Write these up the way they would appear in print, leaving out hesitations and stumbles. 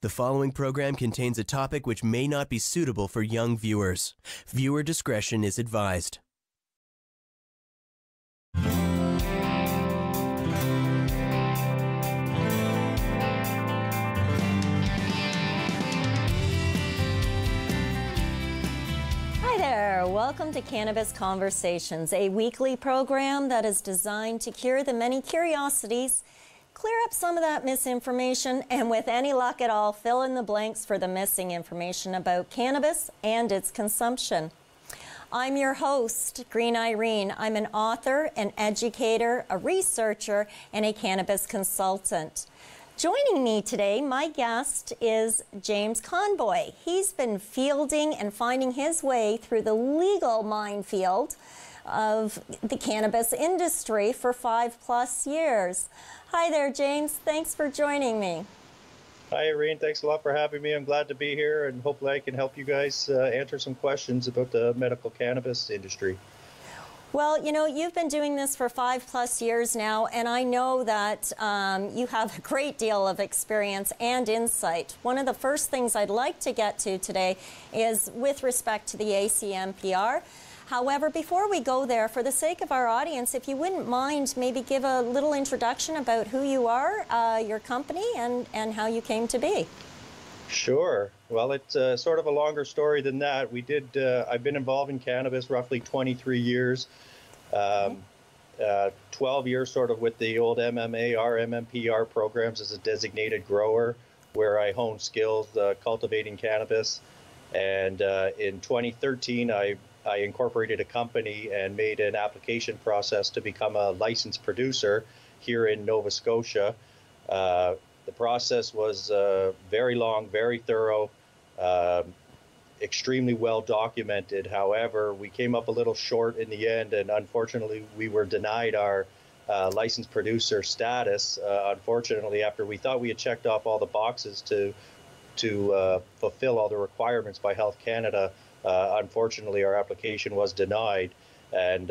The following program contains a topic which may not be suitable for young viewers. Viewer discretion is advised. Hi there, welcome to Cannabis Conversations, a weekly program that is designed to cure the many curiosities, clear up some of that misinformation, and with any luck at all, fill in the blanks for the missing information about cannabis and its consumption. I'm your host, Green Irene. I'm an author, an educator, a researcher, and a cannabis consultant. Joining me today, my guest is James Conboy. He's been fielding and finding his way through the legal minefield of the cannabis industry for 5+ years. Hi there, James. Thanks for joining me. Hi, Irene. Thanks a lot for having me. I'm glad to be here, and hopefully I can help you guys answer some questions about the medical cannabis industry. Well, you know, you've been doing this for 5+ years now, and I know that you have a great deal of experience and insight. One of the first things I'd like to get to today is with respect to the ACMPR. However, before we go there, for the sake of our audience, if you wouldn't mind, maybe give a little introduction about who you are, your company, and how you came to be. Sure. Well, it's sort of a longer story than that. I've been involved in cannabis roughly 23 years, 12 years sort of with the old MMAR, MMPR programs as a designated grower, where I honed skills cultivating cannabis. And in 2013, I incorporated a company and made an application process to become a licensed producer here in Nova Scotia. The process was very long, very thorough, extremely well documented. However, we came up a little short in the end, and unfortunately, we were denied our licensed producer status. Unfortunately, after we thought we had checked off all the boxes to fulfill all the requirements by Health Canada, unfortunately, our application was denied. And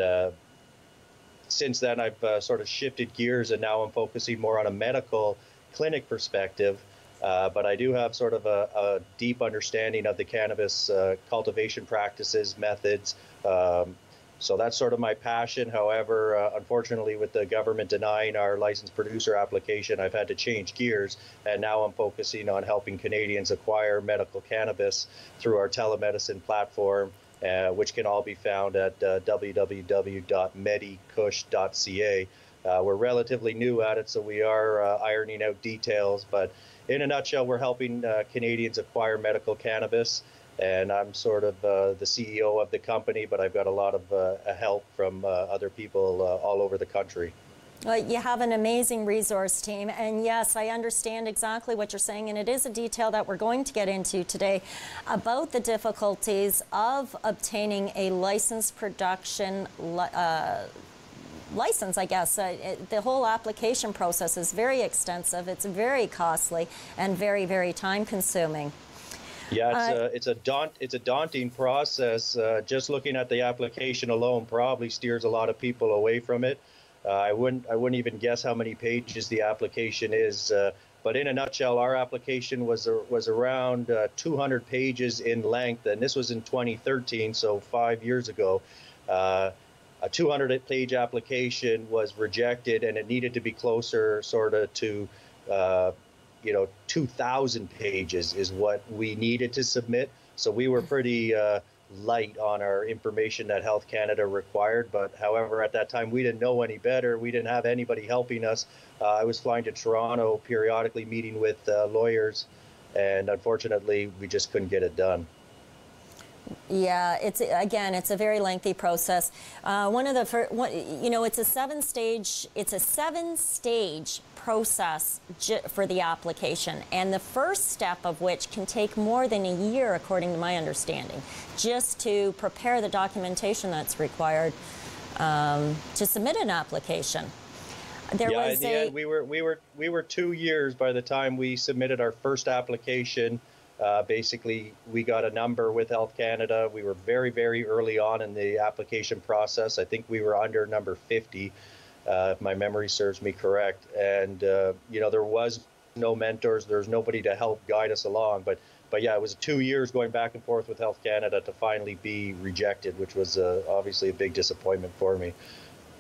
since then, I've sort of shifted gears, and now I'm focusing more on a medical clinic perspective. But I do have sort of a deep understanding of the cannabis cultivation practices, methods. So that's sort of my passion. However, unfortunately, with the government denying our licensed producer application, I've had to change gears. And now I'm focusing on helping Canadians acquire medical cannabis through our telemedicine platform, which can all be found at www.medikush.ca. We're relatively new at it, so we are ironing out details. But in a nutshell, we're helping Canadians acquire medical cannabis. And I'm sort of the CEO of the company, but I've got a lot of help from other people all over the country. Well, you have an amazing resource team, and yes, I understand exactly what you're saying, and it is a detail that we're going to get into today about the difficulties of obtaining a licensed production license, I guess. The whole application process is very extensive, it's very costly, and very, very time-consuming. Yeah, it's a daunting process. Just looking at the application alone probably steers a lot of people away from it. I wouldn't even guess how many pages the application is. But in a nutshell, our application was around 200 pages in length, and this was in 2013, so 5 years ago. A 200-page application was rejected, and it needed to be closer, sort of, to 2,000 pages is what we needed to submit. So we were pretty light on our information that Health Canada required. But however, at that time, we didn't know any better. We didn't have anybody helping us. I was flying to Toronto periodically, meeting with lawyers, and unfortunately, we just couldn't get it done. Yeah, it's a very lengthy process. It's a seven-stage process for the application, and the first step of which can take more than a year, according to my understanding, just to prepare the documentation that's required to submit an application. We were 2 years by the time we submitted our first application. Basically, we got a number with Health Canada. We were very, very early on in the application process. I think we were under number 50, if my memory serves me correct. And, there was no mentors, there's nobody to help guide us along. But yeah, it was 2 years going back and forth with Health Canada to finally be rejected, which was obviously a big disappointment for me.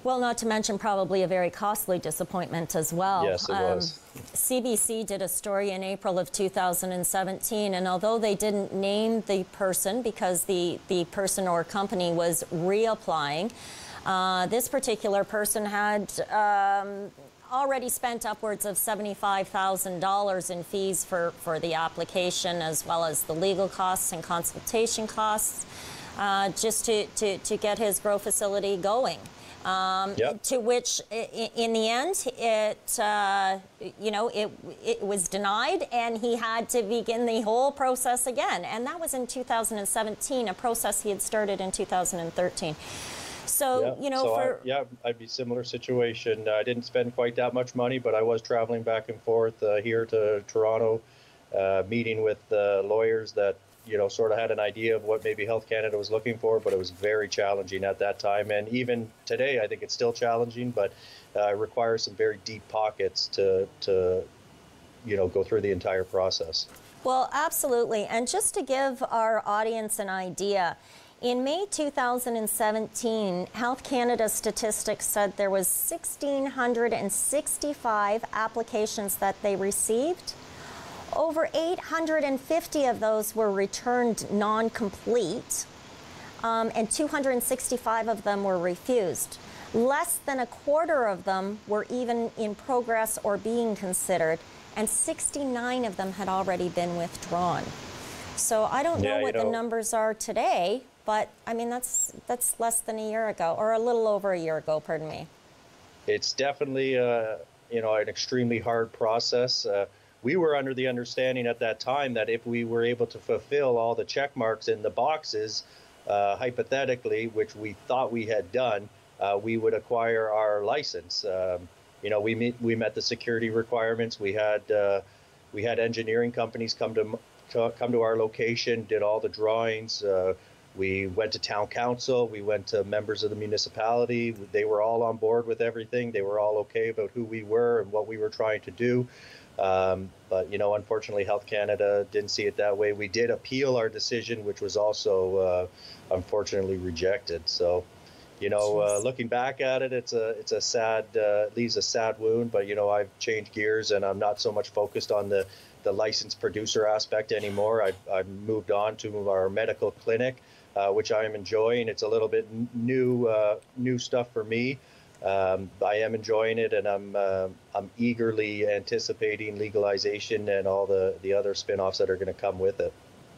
Well, not to mention probably a very costly disappointment as well. Yes, it was. CBC did a story in April of 2017, and although they didn't name the person because the person or company was reapplying, this particular person had already spent upwards of $75,000 in fees for the application, as well as the legal costs and consultation costs, just to get his grow facility going. To which, in the end, it was denied, and he had to begin the whole process again. And that was in 2017, a process he had started in 2013. So, I'd be similar situation. I didn't spend quite that much money, but I was traveling back and forth here to Toronto, meeting with lawyers that sort of had an idea of what maybe Health Canada was looking for, but it was very challenging at that time. And even today, I think it's still challenging, but it requires some very deep pockets to go through the entire process. Well, absolutely. And just to give our audience an idea, in May 2017, Health Canada statistics said there was 1,665 applications that they received. Over 850 of those were returned non-complete, and 265 of them were refused. Less than a quarter of them were even in progress or being considered, and 69 of them had already been withdrawn. So I don't know what the numbers are today, but I mean, that's less than a year ago, or a little over a year ago, pardon me. It's definitely, an extremely hard process. We were under the understanding at that time that if we were able to fulfill all the check marks in the boxes, hypothetically, which we thought we had done, we would acquire our license. We met the security requirements. We had engineering companies come to our location, did all the drawings. We went to town council. We went to members of the municipality. They were all on board with everything. They were all okay about who we were and what we were trying to do. But unfortunately, Health Canada didn't see it that way. We did appeal our decision, which was also unfortunately rejected. So, looking back at it, it's a sad, leaves a sad wound. But I've changed gears, and I'm not so much focused on the licensed producer aspect anymore. I've moved on to our medical clinic, which I am enjoying. It's a little bit new stuff for me. I am enjoying it, and I'm eagerly anticipating legalization and all the other spin-offs that are going to come with it.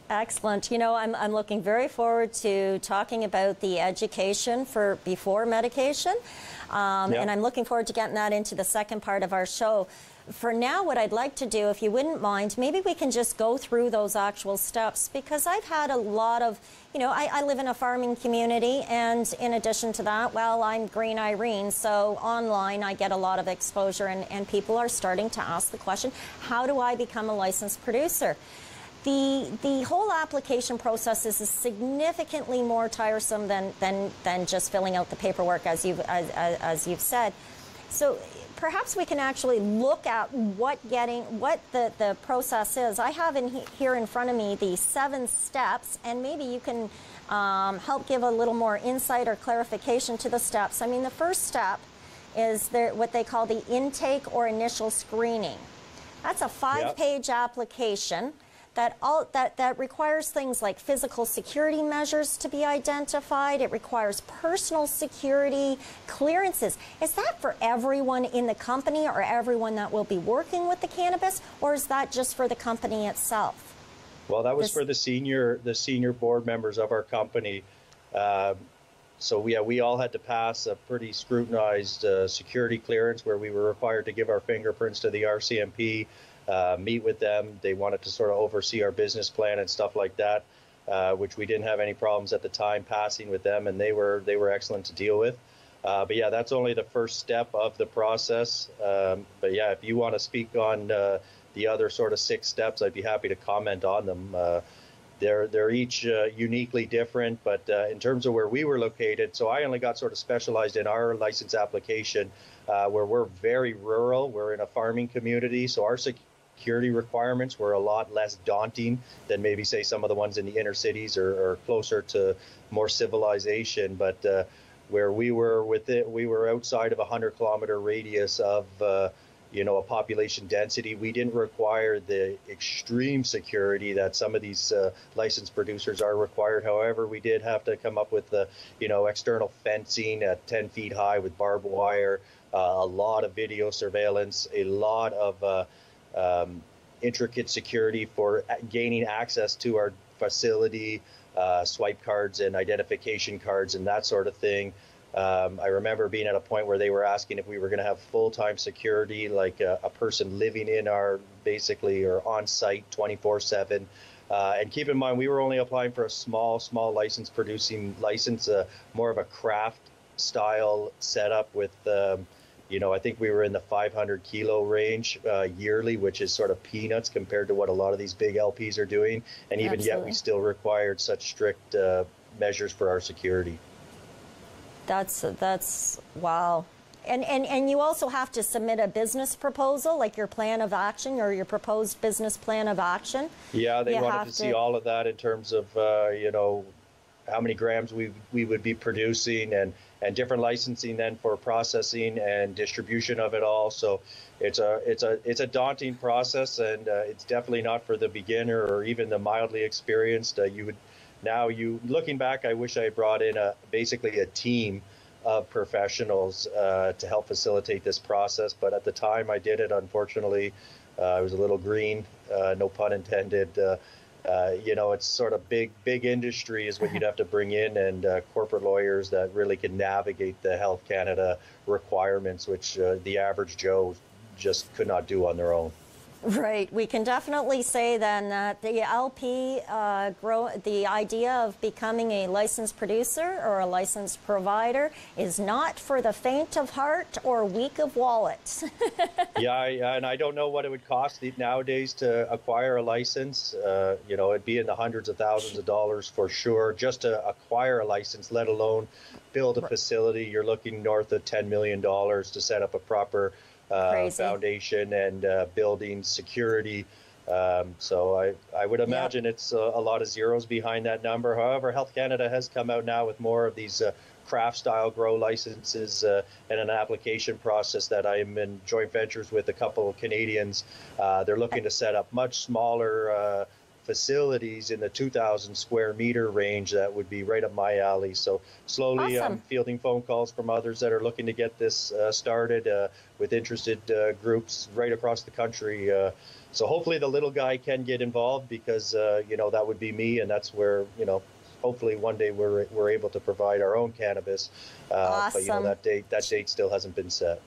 Excellent. I'm looking very forward to talking about the education for before medication, and I'm looking forward to getting that into the second part of our show. For now, what I'd like to do, if you wouldn't mind, maybe we can just go through those actual steps, because I've had a lot of, I live in a farming community, and in addition to that, well, I'm Green Irene, so online I get a lot of exposure, and people are starting to ask the question, how do I become a licensed producer? The whole application process is significantly more tiresome than just filling out the paperwork, as you've said. So perhaps we can actually look at what the process is. I have here in front of me the 7 steps, and maybe you can help give a little more insight or clarification to the steps. I mean, the first step is what they call the intake or initial screening. That's a 5-page application that requires things like physical security measures to be identified. It requires personal security clearances. Is that for everyone in the company, or everyone that will be working with the cannabis, or is that just for the company itself? Well, that was for the senior board members of our company. So we all had to pass a pretty scrutinized security clearance, where we were required to give our fingerprints to the RCMP. Meet with them. They wanted to sort of oversee our business plan and stuff like that, which we didn't have any problems at the time passing with them, and they were excellent to deal with. But yeah, that's only the first step of the process. But yeah, if you want to speak on the other sort of 6 steps, I'd be happy to comment on them. They're each uniquely different, but in terms of where we were located, so I only got sort of specialized in our license application, where we're very rural. We're in a farming community, so security requirements were a lot less daunting than maybe say some of the ones in the inner cities or closer to more civilization. But where we were with it, we were outside of a 100-kilometer radius of a population density. We didn't require the extreme security that some of these licensed producers are required. However, we did have to come up with external fencing at 10 feet high with barbed wire, a lot of video surveillance, a lot of intricate security for gaining access to our facility, swipe cards and identification cards and that sort of thing. I remember being at a point where they were asking if we were going to have full-time security, like a person living in our basically or on site 24/7. And keep in mind, we were only applying for a small producing license, more of a craft style setup with, I think we were in the 500 kilo range yearly, which is sort of peanuts compared to what a lot of these big LPs are doing. And even yet we still required such strict measures for our security. That's wow. And you also have to submit a business proposal, like your plan of action or your proposed business plan of action. Yeah, they wanted to see all of that in terms of, how many grams we would be producing and different licensing then for processing and distribution of it all. So it's a daunting process, and it's definitely not for the beginner or even the mildly experienced. Looking back, I wish I had brought in basically a team of professionals to help facilitate this process. But at the time I did it, unfortunately, I was a little green, no pun intended. It's sort of big industry is what you'd have to bring in, and corporate lawyers that really can navigate the Health Canada requirements, which the average Joe just could not do on their own. Right. We can definitely say then that the LP, the idea of becoming a licensed producer or a licensed provider is not for the faint of heart or weak of wallet. Yeah, and I don't know what it would cost nowadays to acquire a license. It'd be in the hundreds of thousands of dollars for sure, just to acquire a license, let alone build a facility. You're looking north of $10 million to set up a proper foundation and building security. So I would imagine it's a lot of zeros behind that number. However, Health Canada has come out now with more of these craft style grow licenses and an application process that I'm in joint ventures with a couple of Canadians. They're looking to set up much smaller facilities in the 2,000 square meter range. That would be right up my alley. So slowly I'm fielding phone calls from others that are looking to get this started with interested groups right across the country. So hopefully the little guy can get involved, because that would be me, and that's where hopefully one day we're able to provide our own cannabis. But that date still hasn't been set.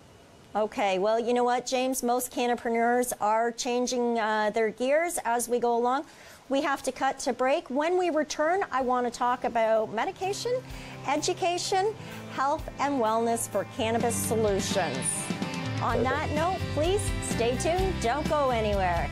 Okay, well, you know what, James? Most cannapreneurs are changing their gears as we go along. We have to cut to break. When we return, I want to talk about medication, education, health, and wellness for cannabis solutions. On that note, please stay tuned. Don't go anywhere.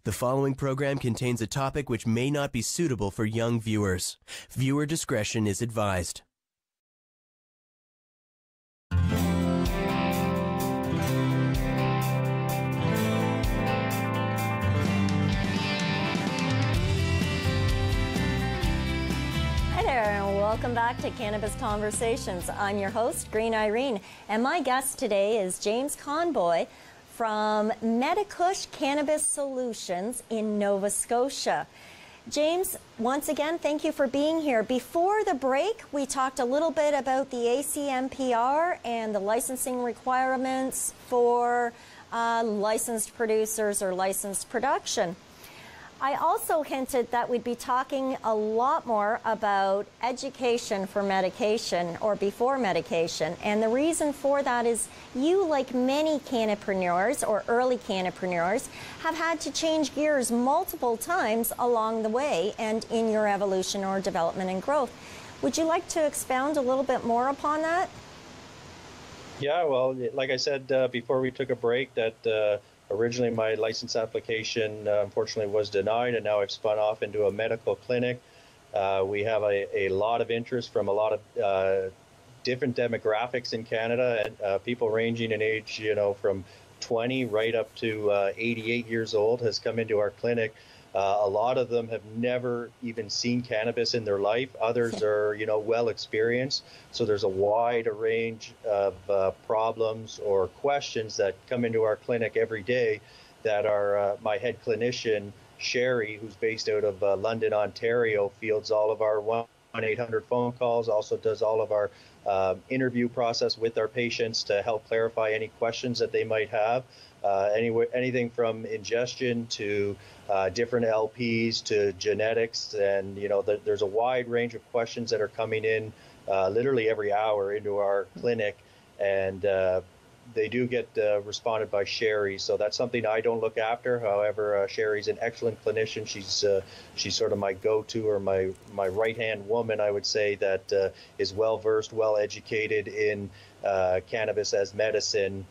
The following program contains a topic which may not be suitable for young viewers. Viewer discretion is advised. Hi there, and welcome back to Cannabis Conversations. I'm your host, Green Irene, and my guest today is James Conboy from MediKush Cannabis Solutions in Nova Scotia. James, once again, thank you for being here. Before the break, we talked a little bit about the ACMPR and the licensing requirements for licensed producers or licensed production. I also hinted that we'd be talking a lot more about education for medication or before medication. And the reason for that is you, like many cannapreneurs or early cannapreneurs, have had to change gears multiple times along the way and in your evolution or development and growth. Would you like to expound a little bit more upon that? Yeah, well, like I said before we took a break, that originally my license application unfortunately was denied, and now I've spun off into a medical clinic. We have a lot of interest from a lot of different demographics in Canada, and people ranging in age, from 20 right up to 88 years old has come into our clinic. A lot of them have never even seen cannabis in their life. Others are, well experienced. So there's a wide range of problems or questions that come into our clinic every day that our my head clinician, Sherry, who's based out of London, Ontario, fields all of our 1-800 phone calls, also does all of our interview process with our patients to help clarify any questions that they might have. Anything from ingestion to different LPs to genetics, and there's a wide range of questions that are coming in literally every hour into our clinic, and they do get responded by Sherry. So that's something I don't look after. However, Sherry's an excellent clinician. She's sort of my go-to, or my right-hand woman, I would say, that is well-versed, well-educated in cannabis as medicine,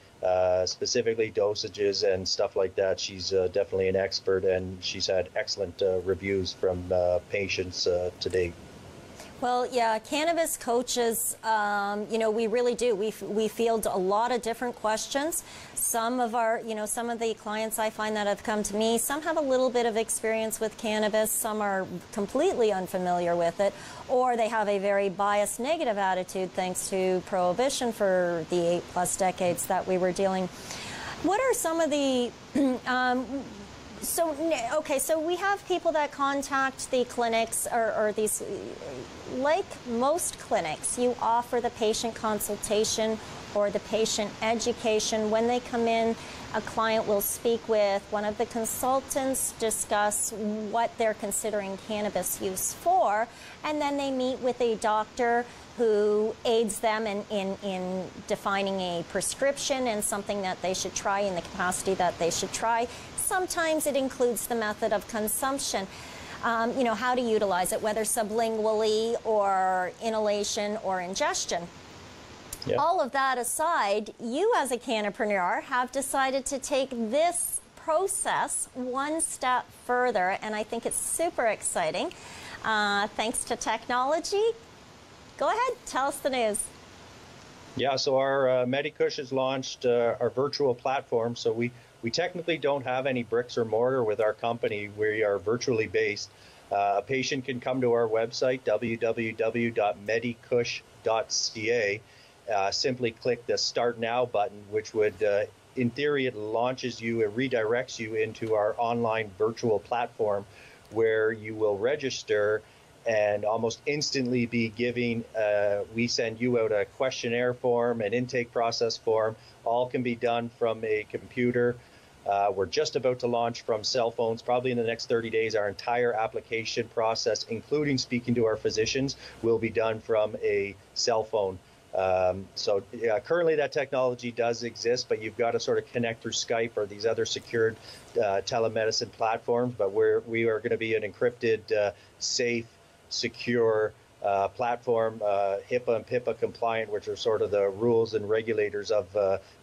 specifically dosages and stuff like that. She's definitely an expert, and she's had excellent reviews from patients to date. Well, yeah, cannabis coaches, we really do. We field a lot of different questions. Some of our, some of the clients I find that have come to me, some have a little bit of experience with cannabis, some are completely unfamiliar with it, or they have a very biased negative attitude thanks to prohibition for the 8+ decades that we were dealing. What are some of the so we have people that contact the clinics, or these, like most clinics, you offer the patient consultation or the patient education. When they come in, a client will speak with one of the consultants, discuss what they're considering cannabis use for, and then they meet with a doctor who aids them in defining a prescription and something that they should try in the capacity that they should try. Sometimes it includes the method of consumption, how to utilize it, whether sublingually or inhalation or ingestion. Yep. All of that aside, you as a cannapreneur have decided to take this process one step further, and I think it's super exciting. Thanks to technology. Go ahead, tell us the news. Yeah, so our MediKush has launched our virtual platform. So we technically don't have any bricks or mortar with our company. We are virtually based. A patient can come to our website, www.medikush.ca, simply click the Start Now button, which would, in theory, it launches you, it redirects you into our online virtual platform where you will register and almost instantly be giving, we send you out a questionnaire form, an intake process form. All can be done from a computer. We're just about to launch from cell phones. Probably in the next 30 days, our entire application process, including speaking to our physicians, will be done from a cell phone. So currently that technology does exist, but you've got to sort of connect through Skype or these other secured telemedicine platforms. But we are going to be an encrypted, safe, secure platform, HIPAA and PIPA compliant, which are sort of the rules and regulators of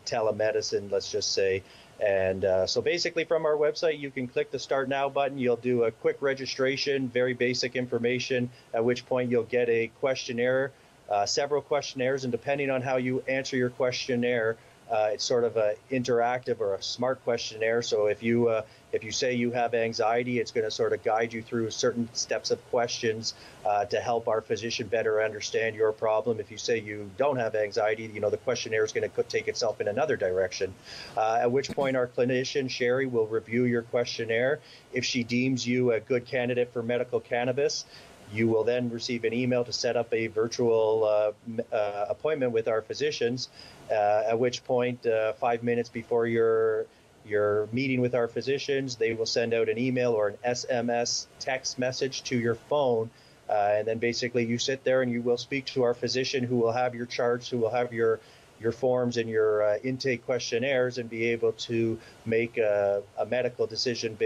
telemedicine, let's just say. And so basically from our website, you can click the Start Now button. You'll do a quick registration, very basic information, at which point you'll get a questionnaire, several questionnaires, and depending on how you answer your questionnaire, it's sort of an interactive or a smart questionnaire. So if you say you have anxiety, it's going to sort of guide you through certain steps of questions to help our physician better understand your problem. If you say you don't have anxiety, the questionnaire is going to take itself in another direction. At which point our clinician, Sherry, will review your questionnaire. If she deems you a good candidate for medical cannabis, you will then receive an email to set up a virtual appointment with our physicians, at which point 5 minutes before your meeting with our physicians, they will send out an email or an SMS text message to your phone. And then basically you sit there and you will speak to our physician, who will have your charts, who will have your your forms and your intake questionnaires and be able to make a medical decision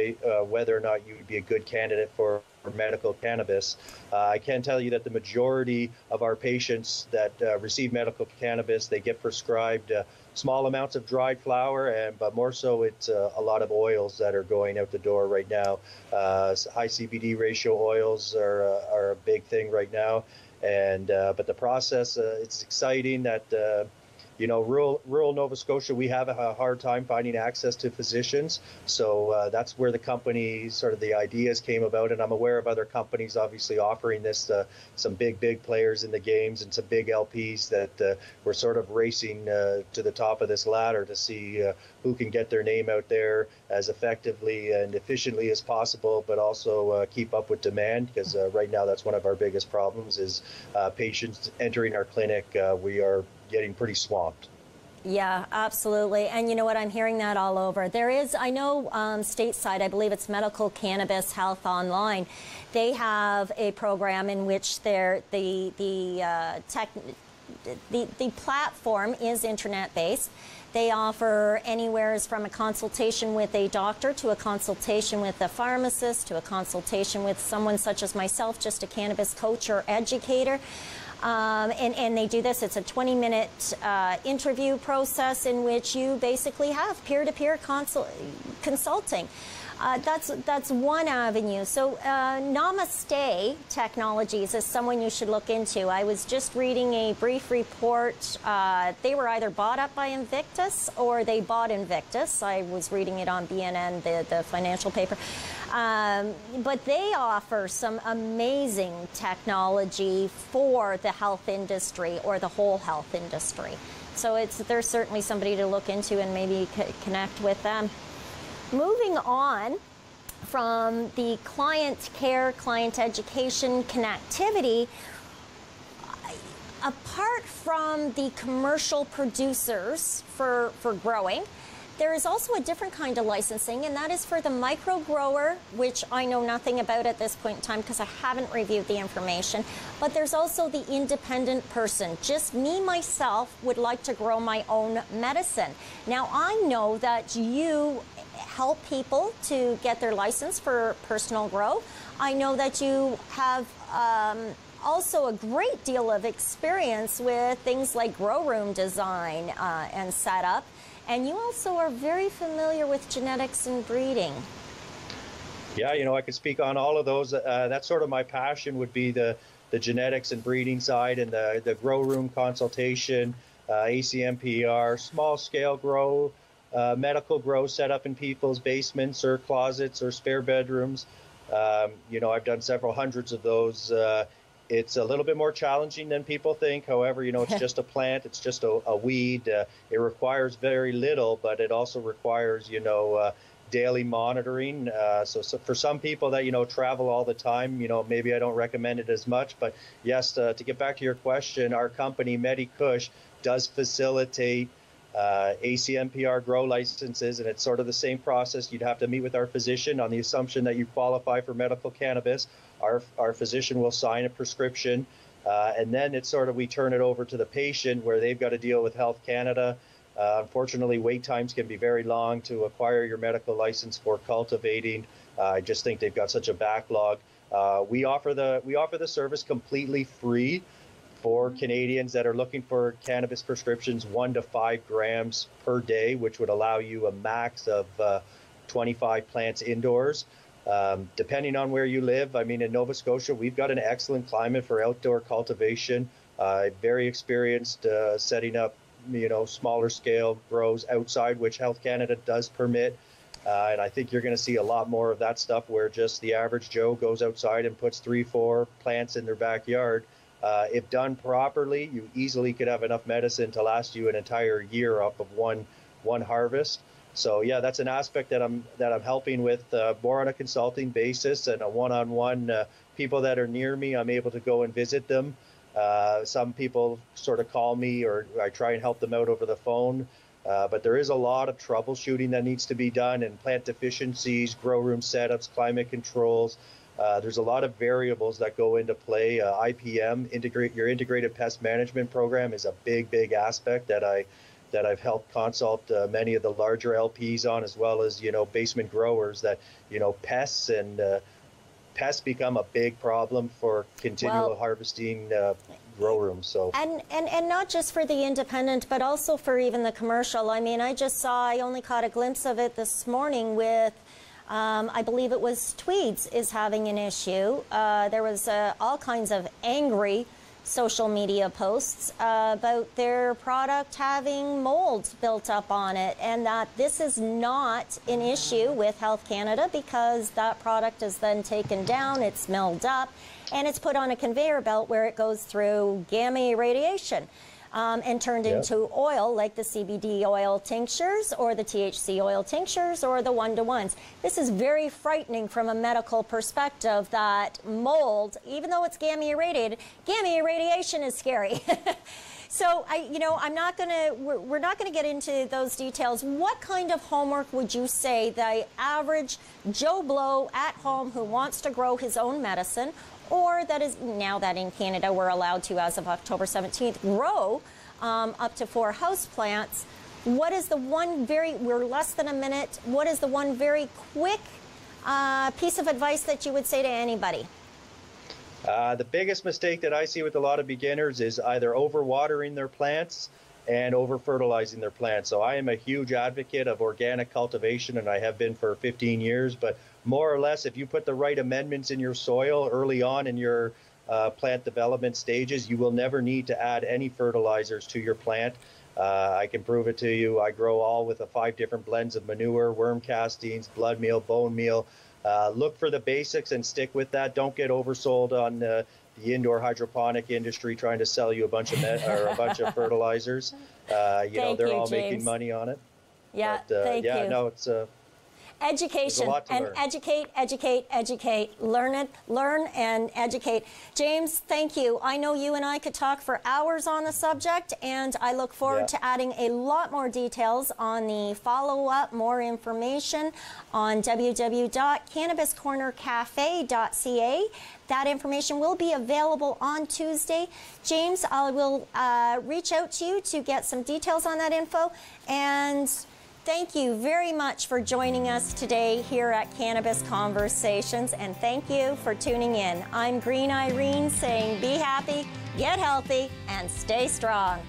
whether or not you would be a good candidate for medical cannabis. I can tell you that the majority of our patients that receive medical cannabis, they get prescribed small amounts of dried flower, but more so it's a lot of oils that are going out the door right now. High CBD ratio oils are a big thing right now. And but the process, it's exciting that rural Nova Scotia, we have a hard time finding access to physicians. So that's where the company, sort of the ideas came about. And I'm aware of other companies obviously offering this, some big players in the games and some big LPs that we're sort of racing to the top of this ladder to see who can get their name out there as effectively and efficiently as possible, but also keep up with demand, because right now that's one of our biggest problems is patients entering our clinic. We are getting pretty swamped. Yeah, absolutely. And you know what? I'm hearing that all over. There is, I know stateside, I believe it's Medical Cannabis Health Online. They have a program in which the platform is internet-based. They offer anywhere from a consultation with a doctor to a consultation with a pharmacist to a consultation with someone such as myself, just a cannabis coach or educator. And they do this. It's a 20-minute interview process in which you basically have peer-to-peer consulting. That's one avenue. So Namaste Technologies is someone you should look into. I was just reading a brief report. They were either bought up by Invictus or they bought Invictus. I was reading it on BNN, the financial paper. But they offer some amazing technology for the health industry or the whole health industry. So there's certainly somebody to look into and maybe connect with them. Moving on from the client care, client education connectivity, apart from the commercial producers for growing, there is also a different kind of licensing, and that is for the micro grower, which I know nothing about at this point in time because I haven't reviewed the information. But there's also the independent person. Just me, myself, would like to grow my own medicine. Now, I know that you help people to get their license for personal grow. I know that you have also a great deal of experience with things like grow room design and setup. And you also are very familiar with genetics and breeding. Yeah, I could speak on all of those. That's sort of my passion, would be the genetics and breeding side and the grow room consultation, ACMPR, small scale grow, medical grow set up in people's basements or closets or spare bedrooms. I've done several hundreds of those. It's a little bit more challenging than people think. However, it's just a plant. It's just a weed. It requires very little, but it also requires, daily monitoring. So for some people that, travel all the time, maybe I don't recommend it as much. But yes, to get back to your question, our company, MediKush, does facilitate ACMPR grow licenses, and it's sort of the same process. You'd have to meet with our physician on the assumption that you qualify for medical cannabis. Our physician will sign a prescription, and then it's sort of, we turn it over to the patient where they've got to deal with Health Canada. Unfortunately, wait times can be very long to acquire your medical license for cultivating. I just think they've got such a backlog. We offer the service completely free for Canadians that are looking for cannabis prescriptions 1 to 5 grams per day, which would allow you a max of 25 plants indoors. Depending on where you live, I mean, in Nova Scotia, we've got an excellent climate for outdoor cultivation. Very experienced setting up, smaller scale grows outside, which Health Canada does permit. And I think you're going to see a lot more of that stuff where just the average Joe goes outside and puts 3-4 plants in their backyard. If done properly, you easily could have enough medicine to last you an entire year off of one harvest. So yeah, that's an aspect that I'm helping with more on a consulting basis and a one-on-one. People that are near me, I'm able to go and visit them. Some people sort of call me, or I try and help them out over the phone. But there is a lot of troubleshooting that needs to be done, and plant deficiencies, grow room setups, climate controls. There's a lot of variables that go into play. IPM, your integrated pest management program, is a big aspect that I've helped consult many of the larger LPs on, as well as, you know, basement growers, that, you know, pests become a big problem for continual harvesting grow rooms. So and not just for the independent, but also for even the commercial. I mean, I only caught a glimpse of it this morning with I believe it was Tweeds is having an issue. There was all kinds of angry social media posts about their product having mold built up on it, and that this is not an issue with Health Canada, because that product is then taken down, it's milled up, and it's put on a conveyor belt where it goes through gamma irradiation. And turned into oil, like the CBD oil tinctures or the THC oil tinctures or the one-to-ones. This is very frightening from a medical perspective, that mold, even though it's gamma irradiated, gamma irradiation is scary. So we're not going to get into those details. What kind of homework would you say the average Joe Blow at home who wants to grow his own medicine, or that is, now that in Canada we're allowed to, as of October 17th, grow up to 4 house plants, what is the one we're less than a minute, what is the one very quick piece of advice that you would say to anybody? The biggest mistake that I see with a lot of beginners is either overwatering their plants and over-fertilizing their plants. So I am a huge advocate of organic cultivation, and I have been for 15 years, but more or less, if you put the right amendments in your soil early on in your plant development stages, you will never need to add any fertilizers to your plant. I can prove it to you. I grow all with 5 different blends of manure, worm castings, blood meal, bone meal. Look for the basics and stick with that. Don't get oversold on the indoor hydroponic industry trying to sell you a bunch of fertilizers. They're all making money on it. Yeah, thank you. No, it's education and educate, learn and educate. James, thank you. I know you and I could talk for hours on the subject, and I look forward to adding a lot more details on the follow-up, more information on www.cannabiscornercafe.ca. That information will be available on Tuesday. James, I will reach out to you to get some details on that info, and thank you very much for joining us today here at Cannabis Conversations, and thank you for tuning in. I'm Green Irene saying be happy, get healthy, and stay strong.